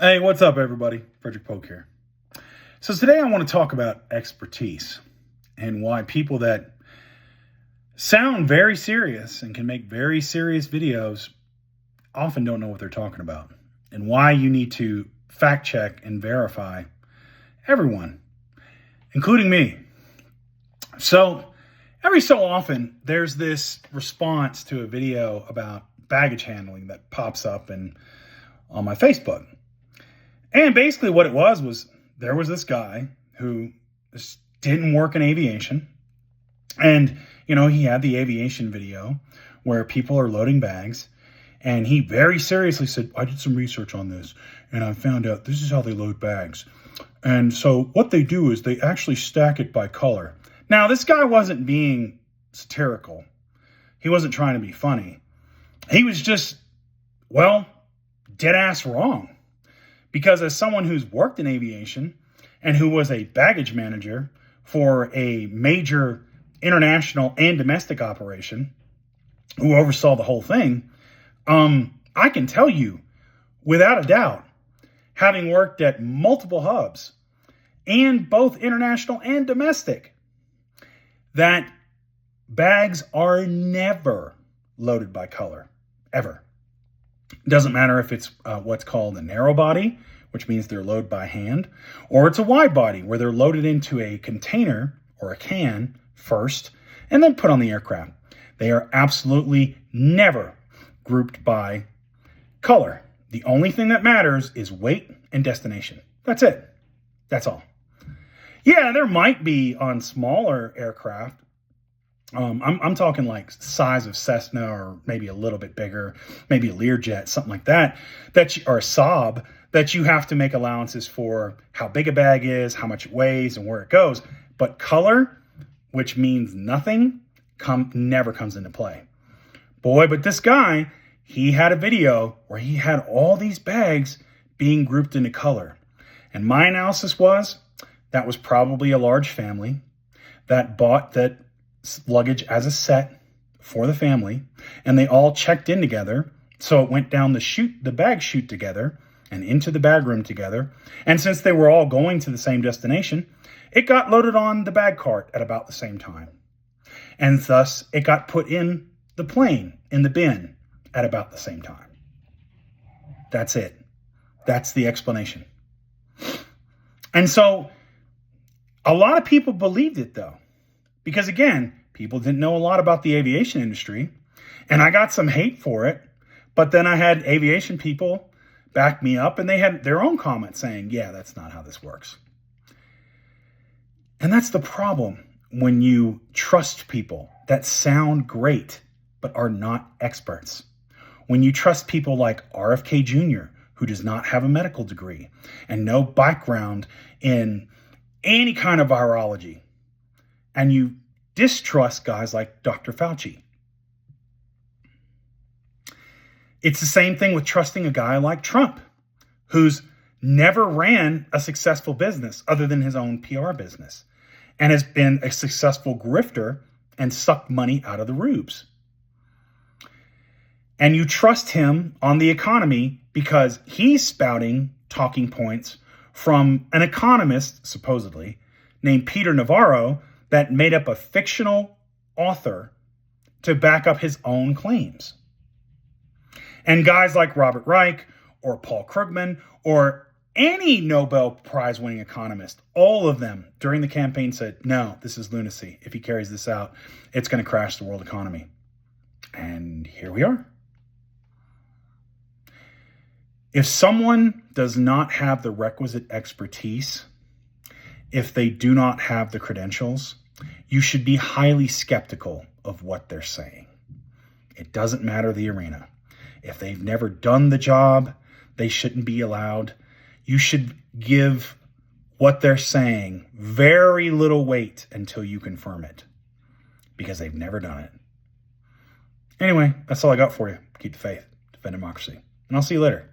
Hey, what's up, everybody? Frederick Polk here. So today I want to talk about expertise and why people that sound very serious and can make very serious videos often don't know what they're talking about, and why you need to fact check and verify everyone, including me. So every so often there's this response to a video about baggage handling that pops up on my Facebook. And basically what it was there was this guy who didn't work in aviation. And, he had the aviation video where people are loading bags. And he very seriously said, I did some research on this and I found out this is how they load bags. And so what they do is they actually stack it by color. Now, this guy wasn't being satirical. He wasn't trying to be funny. He was just, dead ass wrong. Because as someone who's worked in aviation and who was a baggage manager for a major international and domestic operation, who oversaw the whole thing, I can tell you without a doubt, having worked at multiple hubs and both international and domestic, that bags are never loaded by color, ever. It doesn't matter if it's what's called a narrow body, which means they're loaded by hand, or it's a wide body where they're loaded into a container or a can first and then put on the aircraft. They are absolutely never grouped by color. The only thing that matters is weight and destination. That's it. That's all. Yeah, there might be on smaller aircraft. I'm talking like size of Cessna or maybe a little bit bigger, maybe a Learjet, something like that, or a Saab, that you have to make allowances for how big a bag is, how much it weighs, and where it goes. But color, which means nothing, never comes into play. Boy, but this guy, he had a video where he had all these bags being grouped into color. And my analysis was that was probably a large family that bought that luggage as a set for the family, and they all checked in together. So it went down the bag chute together and into the bag room together. And since they were all going to the same destination, it got loaded on the bag cart at about the same time. And thus it got put in the plane, in the bin, at about the same time. That's it. That's the explanation. And so a lot of people believed it, though. Because again, people didn't know a lot about the aviation industry, and I got some hate for it. But then I had aviation people back me up, and they had their own comments saying, yeah, that's not how this works. And that's the problem when you trust people that sound great, but are not experts. When you trust people like RFK Jr., who does not have a medical degree and no background in any kind of virology, and you distrust guys like Dr. Fauci. It's the same thing with trusting a guy like Trump, who's never ran a successful business other than his own PR business, and has been a successful grifter and sucked money out of the rubes. And you trust him on the economy because he's spouting talking points from an economist, supposedly, named Peter Navarro, that made up a fictional author to back up his own claims. And guys like Robert Reich or Paul Krugman or any Nobel Prize winning economist, all of them during the campaign said, no, this is lunacy. If he carries this out, it's going to crash the world economy. And here we are. If someone does not have the requisite expertise, if they do not have the credentials, you should be highly skeptical of what they're saying. It doesn't matter the arena. If they've never done the job, they shouldn't be allowed. You should give what they're saying very little weight until you confirm it, because they've never done it. Anyway, that's all I got for you. Keep the faith, defend democracy, and I'll see you later.